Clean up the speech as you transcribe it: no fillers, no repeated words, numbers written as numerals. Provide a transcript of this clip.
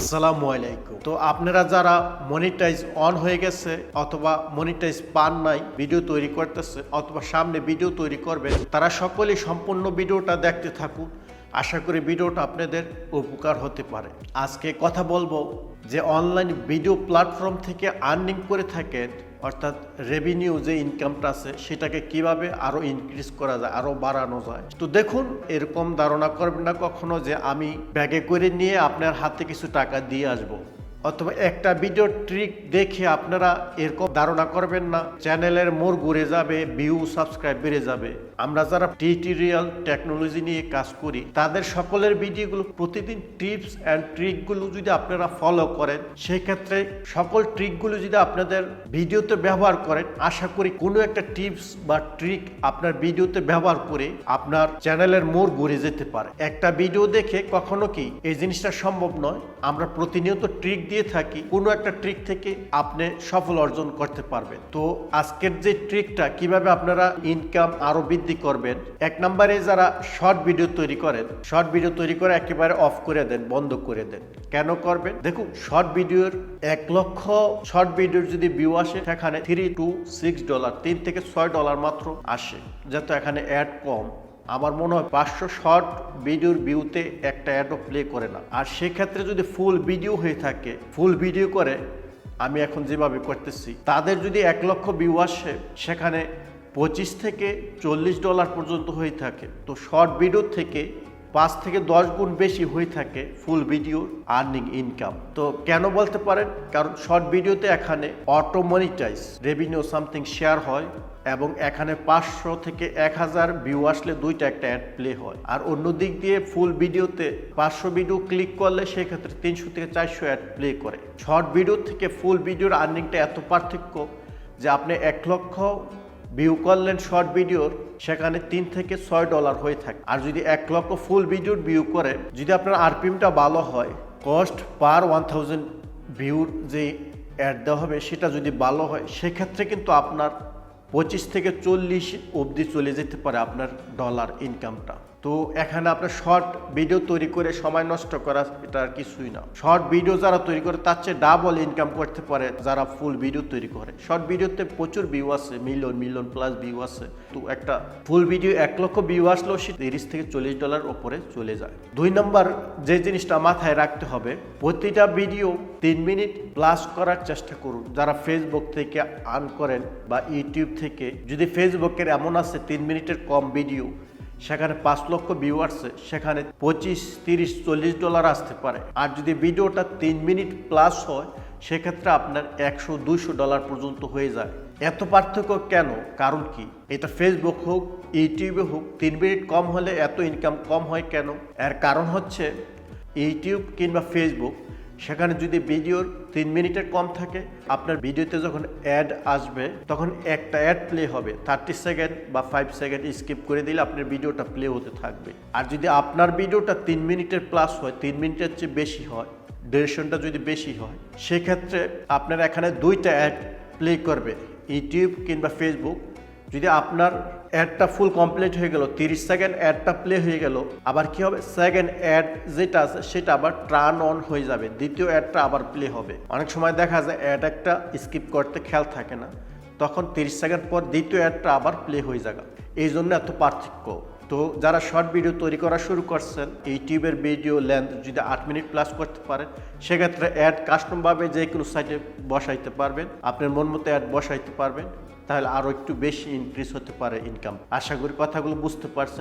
আসসালামু আলাইকুম। তো আপনারা যারা মনিটাইজ অন হয়ে গেছে অথবা মনিটাইজ পান নাই, ভিডিও তৈরি করতেছে অথবা সামনে ভিডিও তৈরি করবেন, তারা সকলেই সম্পূর্ণ ভিডিওটা দেখতে থাকুন। আশা করি ভিডিওটা আপনাদের উপকার হতে পারে। আজকে কথা বলবো যে অনলাইন ভিডিও প্ল্যাটফর্ম থেকে আর্নিং করে থাকেন, অর্থাৎ রেভিনিউ যে ইনকামটা আছে সেটাকে কিভাবে আরো ইনক্রিজ করা যায়, আরো বাড়ানো যায়। তো দেখুন, এরকম ধারণা করবেন না কখনো যে আমি ব্যাগে করে নিয়ে আপনার হাতে কিছু টাকা দিয়ে আসবো, অথবা একটা ভিডিও ট্রিক দেখে আপনারা এরকম ধারণা করবেন না চ্যানেলের মোড় ঘুরে যাবে, ভিউ সাবস্ক্রাইব বেড়ে যাবে। আমরা যারা টিউটোরিয়াল টেকনোলজি নিয়ে কাজ করি তাদের সকলের ভিডিওগুলো প্রতিদিন টিপস অ্যান্ড ট্রিকগুলো যদি আপনারা ফলো করেন, সেই ক্ষেত্রে সকল ট্রিকগুলো যদি আপনাদের ভিডিওতে ব্যবহার করেন, আশা করি কোনো একটা টিপস বা ট্রিক আপনার ভিডিওতে ব্যবহার করে আপনার চ্যানেলের মোড় ঘুরে যেতে পারে। একটা ভিডিও দেখে কখনো কি এই জিনিসটা সম্ভব নয়। আমরা প্রতিনিয়ত ট্রিক দিয়ে থাকি, কোনো একটা ট্রিক থেকে আপনি সফল অর্জন করতে পারবেন। তো আজকের যে ট্রিকটা কিভাবে আপনারা ইনকাম আরো বৃদ্ধি করবেন, এক নম্বরে যারা শর্ট ভিডিও তৈরি করেন, শর্ট ভিডিও তৈরি করে একেবারে অফ করে দেন, বন্ধ করে দেন। কেন করবেন? দেখুন, শর্ট ভিডিওর 1 লক্ষ শর্ট ভিডিওর যদি ভিউ আসে, সেখানে $3 to $6, $3 থেকে $6 মাত্র আসে, যেহেতু এখানে অ্যাড কম। আমার মনে হয় 500 শর্ট ভিডিওর ভিউতে একটা অ্যাডও প্লে করে না। আর সেক্ষেত্রে যদি ফুল ভিডিও হয়ে থাকে, ফুল ভিডিও করে আমি এখন যেভাবে করতেছি, তাদের যদি 1 লক্ষ ভিউ আসে, সেখানে $25 থেকে $40 পর্যন্ত হয়ে থাকে। তো শর্ট ভিডিও থেকে 5 থেকে 10 গুণ বেশি হয়ে থাকে ফুল ভিডিওর আর্নিং ইনকাম। তো কেন বলতে পারেন? কারণ শর্ট ভিডিওতে এখানে auto monetize revenue something share হয়, এবং এখানে 500 থেকে 1000 ভিউ আসলে দুইটা একটা অ্যাড প্লে হয়। আর অন্য দিক দিয়ে ফুল ভিডিওতে 500 ভিডিও ক্লিক করলে সেক্ষেত্রে 300 থেকে 400 অ্যাড প্লে করে। শর্ট ভিডিও থেকে ফুল ভিডিওর আর্নিংটা এত পার্থক্য যে আপনি 1 লক্ষ ভিউ করলেন শর্ট ভিডিওর, সেখানে $3 থেকে $6 হয়ে থাকে। আর যদি 1 লক্ষ ফুল ভিডিওর ভিউ করে, যদি আপনার আরপিএমটা ভালো হয়, কস্ট পার 1000 ভিউর যে অ্যাড দেওয়া হবে সেটা যদি ভালো হয়, সেক্ষেত্রে কিন্তু আপনার 25 থেকে 40 অবধি চলে যেতে পারে আপনার ডলার ইনকামটা। তো এখানে আপনার শর্ট ভিডিও তৈরি করে সময় নষ্ট করা, এটা আর কিছুই না। শর্ট ভিডিও যারা তৈরি করে তার চেয়ে ডাবল ইনকাম করতে পারে যারা ফুল ভিডিও তৈরি করে। শর্ট ভিডিওতে প্রচুর ভিউ আছে, মিলিয়ন প্লাস ভিউ আছে। তো একটা ফুল ভিডিও 1 লক্ষ ভিউ আসলেও সে $30 থেকে $40 ওপরে চলে যায়। 2 নম্বর যে জিনিসটা মাথায় রাখতে হবে, প্রতিটা ভিডিও 3 মিনিট প্লাস করার চেষ্টা করুন। যারা ফেসবুক থেকে আর্ন করেন বা ইউটিউব থেকে, যদি ফেসবুকের এমন আছে 3 মিনিটের কম ভিডিও, সেখানে 5 লক্ষ ভিউ আসছে, সেখানে $25, $30, $40 আসতে পারে। আর যদি ভিডিওটা 3 মিনিট প্লাস হয়, সেক্ষেত্রে আপনার $100-200 পর্যন্ত হয়ে যায়। এত পার্থক্য কেন? কারণ কি? এটা ফেসবুক হোক, ইউটিউবে হোক, 3 মিনিট কম হলে এত ইনকাম কম হয় কেন? এর কারণ হচ্ছে ইউটিউব কিংবা ফেসবুক, সেখানে যদি ভিডিওর 3 মিনিটের কম থাকে, আপনার ভিডিওতে যখন অ্যাড আসবে তখন একটা অ্যাড প্লে হবে, 30 সেকেন্ড বা 5 সেকেন্ড স্কিপ করে দিলে আপনার ভিডিওটা প্লে হতে থাকবে। আর যদি আপনার ভিডিওটা 3 মিনিটের প্লাস হয়, 3 মিনিটের চেয়ে বেশি হয়, ডিউরেশনটা যদি বেশি হয়, সেক্ষেত্রে আপনার এখানে 2টা অ্যাড প্লে করবে, ইউটিউব কিংবা ফেসবুক। যদি আপনার অ্যাডটা ফুল কমপ্লিট হয়ে গেল, 30 সেকেন্ড অ্যাডটা প্লে হয়ে গেল, আবার কি হবে, সেকেন্ড অ্যাড যেটা আছে সেটা আবার টার্ন অন হয়ে যাবে, দ্বিতীয় অ্যাডটা আবার প্লে হবে। অনেক সময় দেখা যায় অ্যাড একটা স্কিপ করতে খেয়াল থাকে না, তখন 30 সেকেন্ড পর দ্বিতীয় অ্যাডটা আবার প্লে হয়ে যাবে। এই জন্য এত পার্থক্য। তো যারা শর্ট ভিডিও তৈরি করা শুরু করছেন, ইউটিউবের ভিডিও লেন্থ যদি 8 মিনিট প্লাস করতে পারেন, সেক্ষেত্রে অ্যাড কাস্টমভাবে যে কোনো সাইটে বসাইতে পারবেন, আপনার মন মতো অ্যাড বসাইতে পারবেন, তাহলে আরও একটু বেশি ইনক্রিজ হতে পারে ইনকাম। আশা করি কথাগুলো বুঝতে পারছেন।